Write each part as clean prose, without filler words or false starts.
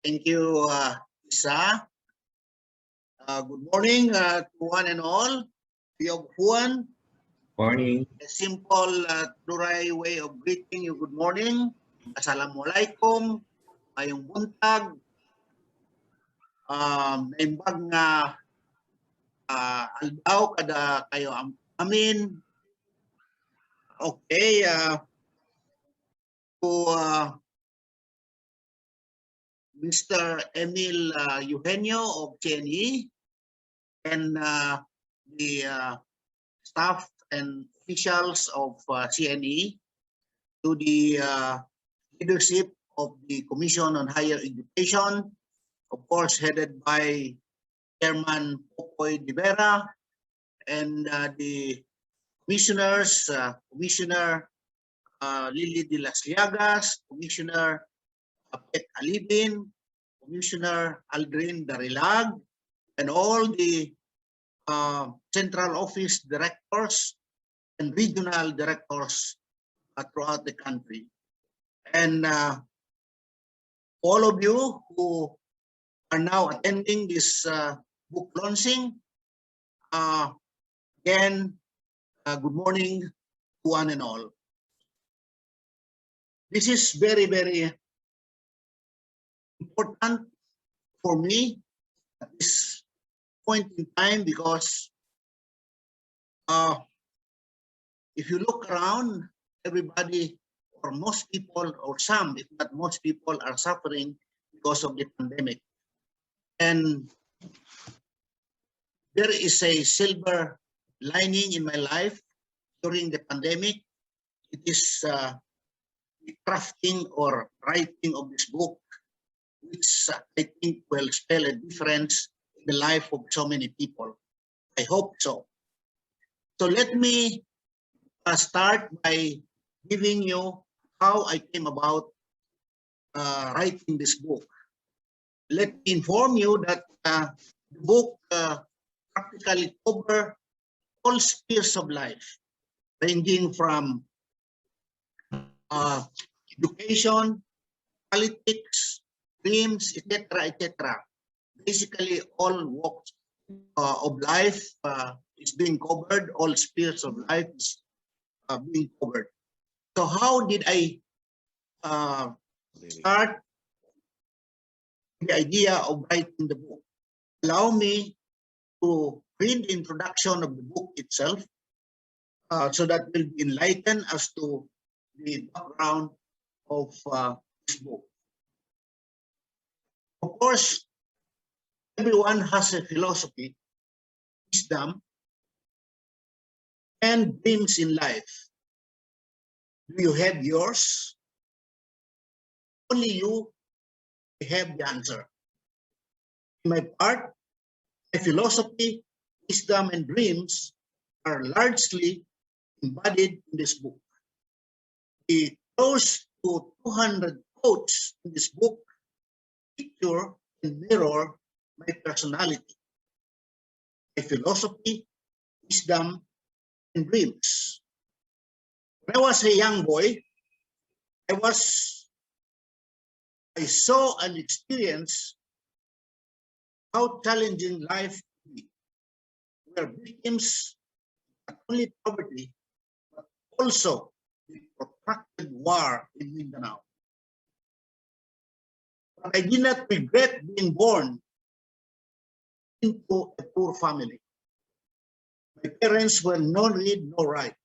Thank you, Isa. Good morning to one and all. Juan, Morning. a simple Turay way of greeting you. Good morning. Assalamualaikum. Mayong buntag. Naimbag nga aldaw kada kayo amin. Okay. To Mr. Emil Eugenio of CHED and the staff and officials of CHED, to the leadership of the Commission on Higher Education, of course headed by Chairman Popoy de Vera, and the commissioners, Commissioner Lily de las Llagas, Commissioner Pet Alibin, Commissioner Aldrin Darilag, and all the central office directors and regional directors throughout the country. And all of you who are now attending this book launching, again, good morning to one and all. This is very, very important for me at this point in time because if you look around, everybody or most people or some, if not most people, are suffering because of the pandemic. And there is a silver lining in my life during the pandemic. It is the crafting or writing of this book, which I think will spell a difference in the life of so many people. I hope so. So let me start by giving you how I came about writing this book. Let me inform you that the book practically covers all spheres of life, ranging from education, politics, dreams, etc., etc. Basically, all walks of life is being covered. All spheres of life is being covered. So, how did I start the idea of writing the book? Allow me to read the introduction of the book itself, so that will be enlightened as to the background of this book. Of course, everyone has a philosophy, wisdom, and dreams in life. Do you have yours? Only you have the answer. In my part, my philosophy, wisdom, and dreams are largely embodied in this book. The close to 200 quotes in this book picture and mirror my personality, my philosophy, wisdom, and dreams. When I was a young boy, I saw and experienced how challenging life can be. We are victims not only poverty, but also the protracted war in Mindanao. But I did not regret being born into a poor family. My parents were no read, no write.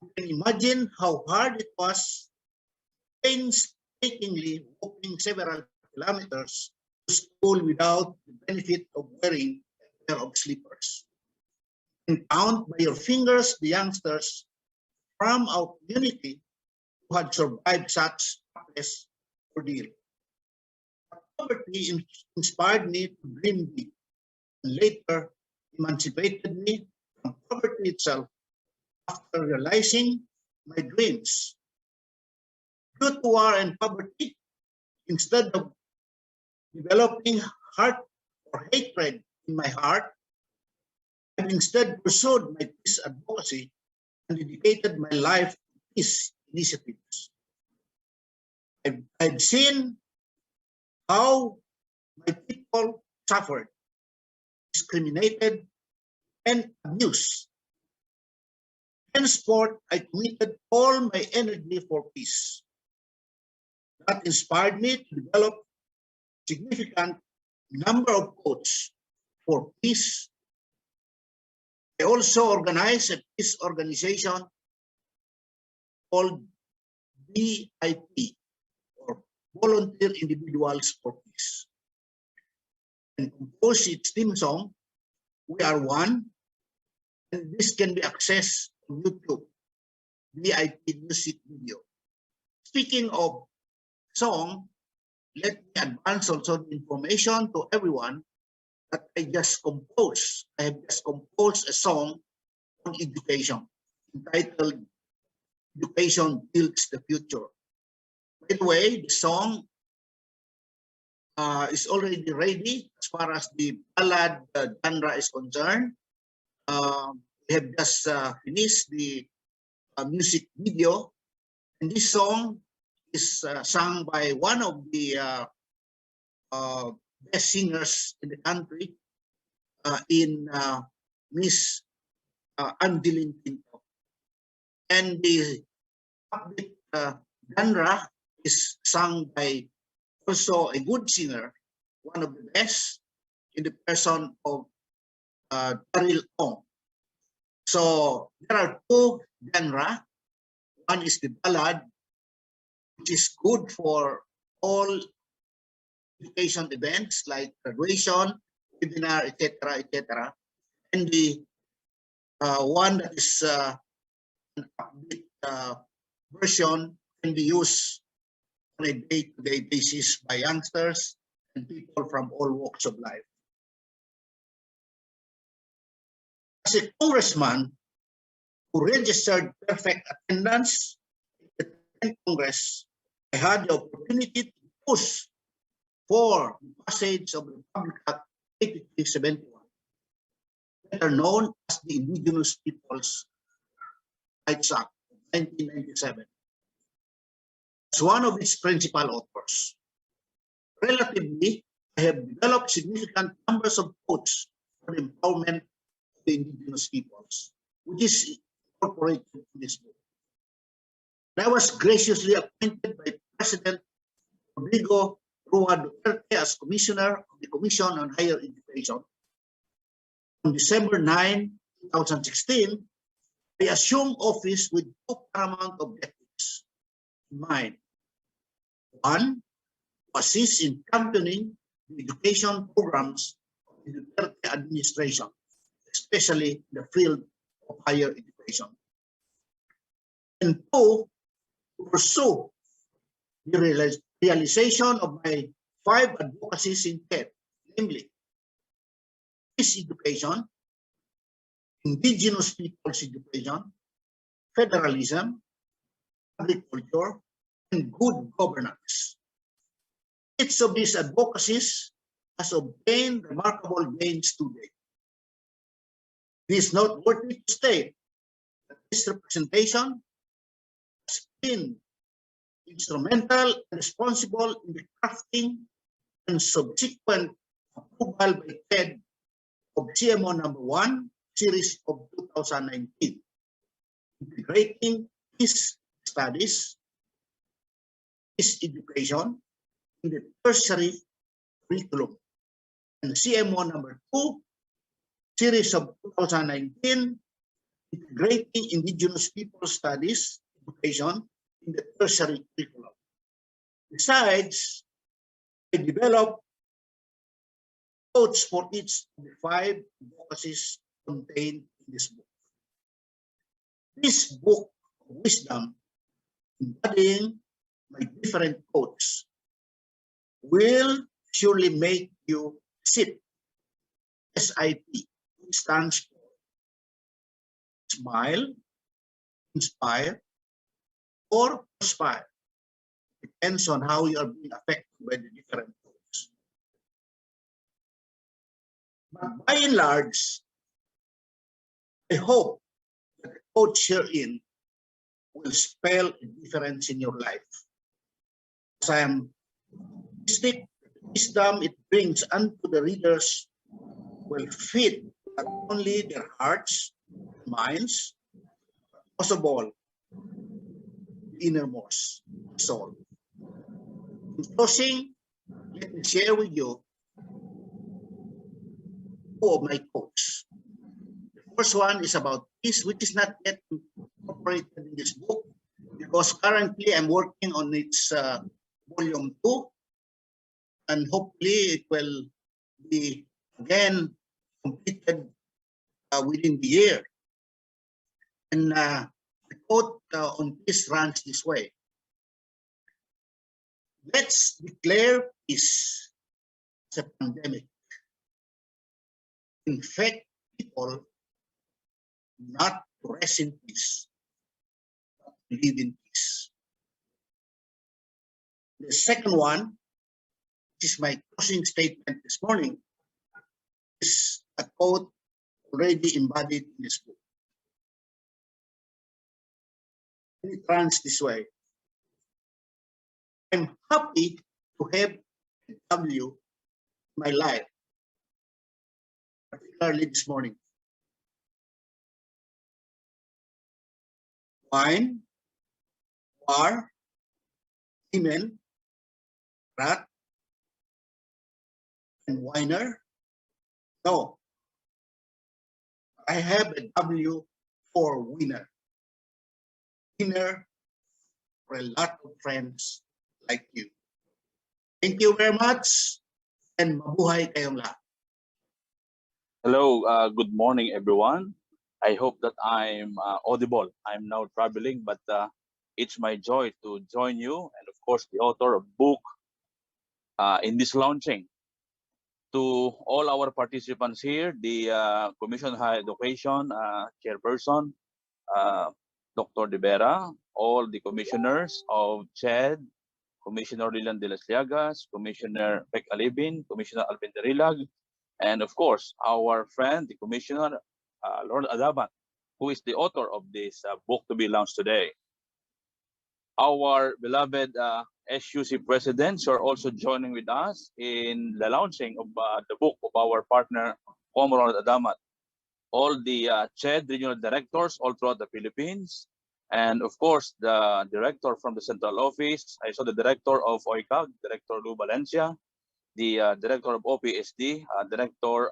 You can imagine how hard it was painstakingly walking several kilometers to school without the benefit of wearing a pair of slippers. You can count by your fingers the youngsters from our community who had survived such hapless ordeal. Poverty inspired me to dream big, and later emancipated me from poverty itself after realizing my dreams. Due to war and poverty, instead of developing heart or hatred in my heart, I instead pursued my peace advocacy and dedicated my life to peace initiatives. I've seen how my people suffered, discriminated, and abused. Henceforth, I committed all my energy for peace. That inspired me to develop significant number of quotes for peace. I also organized a peace organization called VIP, or Volunteer Individuals for Peace, and composed its theme song, "We Are One," and this can be accessed on YouTube, VIP music video. Speaking of song, let me advance also the information to everyone that I have just composed a song on education entitled "Education Builds the Future." By the way, the song is already ready as far as the ballad genre is concerned. We have just finished the music video, and this song is sung by one of the best singers in the country, in Miss Angeline Pinto. And the upbeat genre is sung by also a good singer, one of the best, in the person of Daryl Ong. So there are two genres. One is the ballad, which is good for all education events like graduation, webinar, etc., etc. And the one that is an upbeat version can be used on a day-to-day basis by youngsters and people from all walks of life. As a congressman who registered perfect attendance at the 10th Congress, I had the opportunity to push for the passage of the Republic Act 8371, better known as the Indigenous Peoples' Rights Act of 1997, as one of its principal authors. Relatively, I have developed significant numbers of quotes for the empowerment of the indigenous peoples, which is incorporated in this book. And I was graciously appointed by President Rodrigo Rua Duterte as Commissioner of the Commission on Higher Education. On December 9, 2016, I assumed office with two paramount objectives in mind. One, to assist in championing the education programs of the Duterte administration, especially in the field of higher education. And two, to pursue the realization of my 5 advocacies in CHED, namely peace education, indigenous people's education, federalism, agriculture, and good governance. Each of these advocacies has obtained remarkable gains today. It is noteworthy to state that this representation has been instrumental and responsible in the crafting and subsequent approval by CHED of CMO number 1, series of 2019, integrating peace studies, peace education in the tertiary curriculum, and CMO number 2, series of 2019, integrating indigenous people studies education in the tertiary curriculum. Besides, I developed quotes for each of the 5 advocacies contained in this book. This book of wisdom, embodying my different quotes, will surely make you SIP, SIP, which stands for smile, inspire, or perspire. Depends on how you are being affected by the different quotes. But by and large, I hope that the quotes herein will spell a difference in your life. As I am optimistic, the wisdom it brings unto the readers will feed not only their hearts, minds, but most of all, the innermost soul. In closing, let me share with you two of my quotes. The first one is about peace, which is not yet incorporated in this book because currently I'm working on its volume 2, and hopefully it will be again completed within the year. And the quote on peace runs this way: let's declare peace as a pandemic. Infect people not to rest in peace, but to live in peace. The second one, which is my closing statement this morning, is a quote already embodied in this book. And it runs this way: I'm happy to have a W in my life, particularly this morning. Wine, war, women, rat, and whiner? No. I have a W for winner. Winner for a lot of friends like you. Thank you very much, and mabuhay kayong lahat. Hello, good morning, everyone. I hope that I'm audible. I'm now traveling, but it's my joy to join you, and of course, the author of book in this launching. To all our participants here, the Commission on Higher Education Chairperson, Dr. De Vera, all the commissioners of CHED, Commissioner Lilan de las Llagas, Commissioner Beck Alibin, Commissioner Alvin Derilag, and of course, our friend, the Commissioner Ronald Adamat, who is the author of this book to be launched today. Our beloved SUC presidents are also joining with us in the launching of the book of our partner, Ronald Adamat. All the CHED regional directors all throughout the Philippines, and of course, the director from the central office. I saw the director of OICAG, Director Lou Valencia, the director of OPSD, Director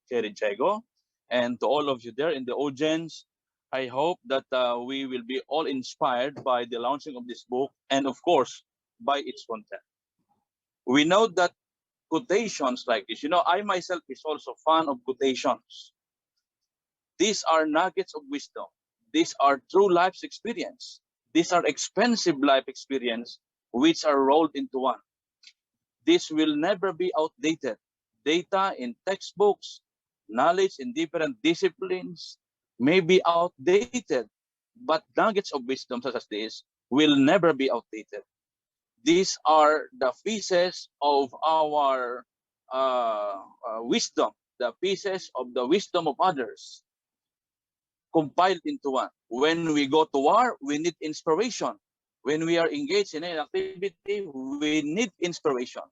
Cherry Chego, and to all of you there in the audience, I hope that we will be all inspired by the launching of this book and of course, by its content. We know that quotations like this, I myself is also fan of quotations. These are nuggets of wisdom. These are true life's experience. These are expensive life experience which are rolled into one. This will never be outdated. Data in textbooks, knowledge in different disciplines may be outdated, but nuggets of wisdom such as this will never be outdated. These are the pieces of our wisdom, the pieces of the wisdom of others compiled into one. When we go to war, we need inspiration. When we are engaged in an activity, we need inspiration.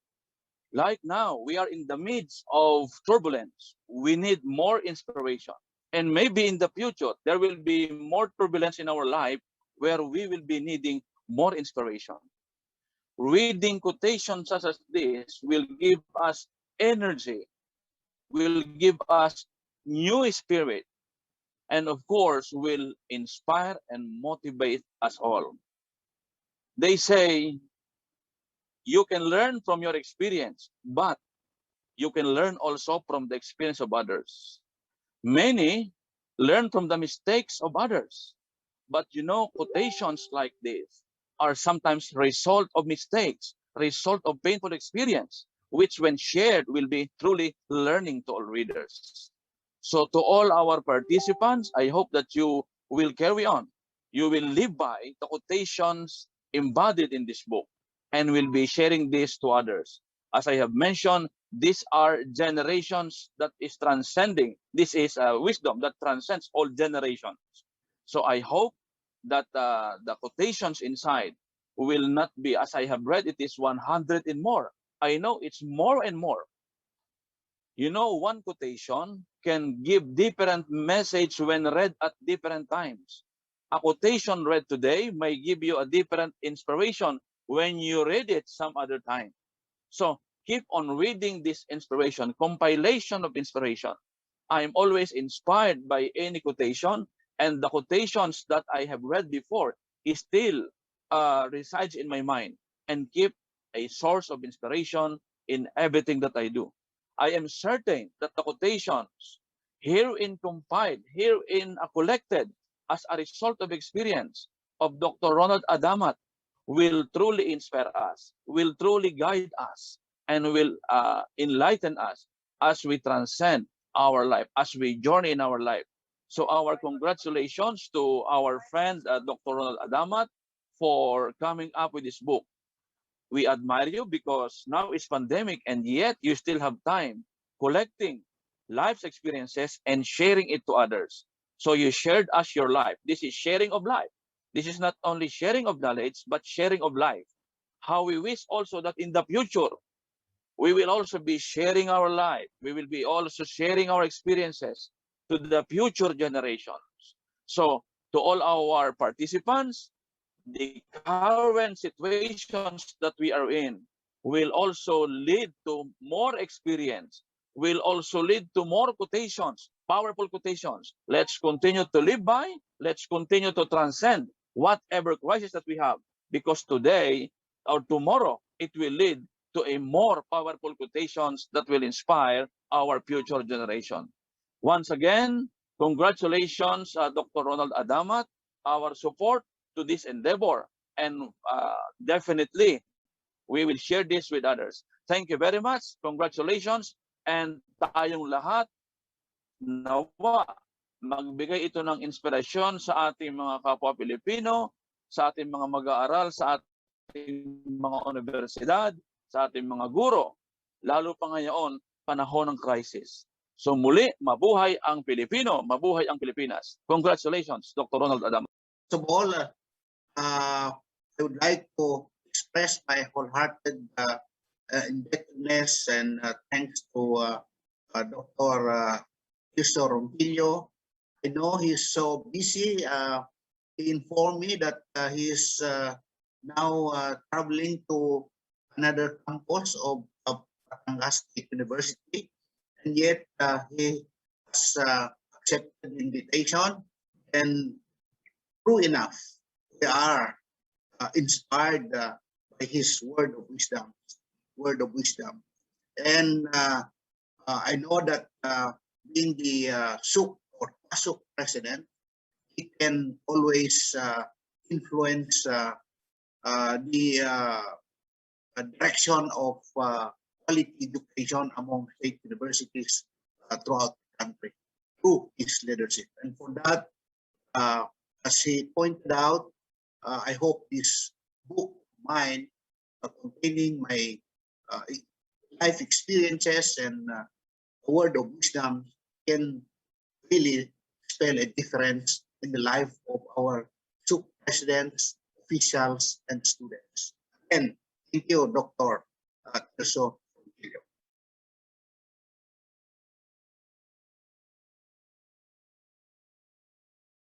Like now, we are in the midst of turbulence. We need more inspiration. And maybe in the future, there will be more turbulence in our life where we will be needing more inspiration. Reading quotations such as this will give us energy, will give us new spirit, and of course, will inspire and motivate us all. They say, you can learn from your experience, but you can learn also from the experience of others. Many learn from the mistakes of others. But quotations like this are sometimes result of mistakes, result of painful experience, which when shared will be truly learning to all readers. So to all our participants, I hope that you will carry on. You will live by the quotations embodied in this book and will be sharing this to others. As I have mentioned, these are generations that is transcending. This is wisdom that transcends all generations. So I hope that the quotations inside will not be, as I have read, it is 100 and more. I know it's more and more. You know, one quotation can give different message when read at different times. A quotation read today may give you a different inspiration when you read it some other time. So keep on reading this inspiration, compilation of inspiration. I am always inspired by any quotation, and the quotations that I have read before is still resides in my mind and keep a source of inspiration in everything that I do. I am certain that the quotations herein compiled, herein collected as a result of experience of Dr. Ronald Adamat will truly inspire us, will truly guide us, and will enlighten us as we transcend our life, as we journey in our life. So our congratulations to our friend, Dr. Ronald Adamat, for coming up with this book. We admire you because now it's pandemic and yet you still have time collecting life's experiences and sharing it to others. So you shared us your life. This is sharing of life. This is not only sharing of knowledge, but sharing of life. How we wish also that in the future, we will also be sharing our life. We will be also sharing our experiences to the future generations. So to all our participants, the current situations that we are in will also lead to more experience, will also lead to more quotations, powerful quotations. Let's continue to live by, let's continue to transcend whatever crisis that we have, because today or tomorrow it will lead to a more powerful quotations that will inspire our future generation. Once again, congratulations, Dr. Ronald Adamat, our support to this endeavor. And definitely, we will share this with others. Thank you very much. Congratulations. And tayong lahat, nawa, magbigay ito ng inspirasyon sa ating mga kapwa Pilipino, sa ating mga mag-aaral, sa ating mga universidad, sa ating mga guro, lalo pa ngayon, panahon ng crisis. So muli, mabuhay ang Pilipino, mabuhay ang Pilipinas. Congratulations, Dr. Ronald Adamat. So all, I would like to express my wholehearted indebtedness and thanks to Dr. Cristo Ronquillo. I know he's so busy. He informed me that he is now traveling to another campus of Batangas State University, and yet he has accepted the invitation. And true enough, we are inspired by his word of wisdom. And I know that being the SUK or PASUK president, he can always influence the direction of quality education among state universities throughout the country through his leadership. And for that, as he pointed out, I hope this book of mine containing my life experiences and a word of wisdom can really spell a difference in the life of our SUK presidents, officials, and students. And thank you, Dr. Cristo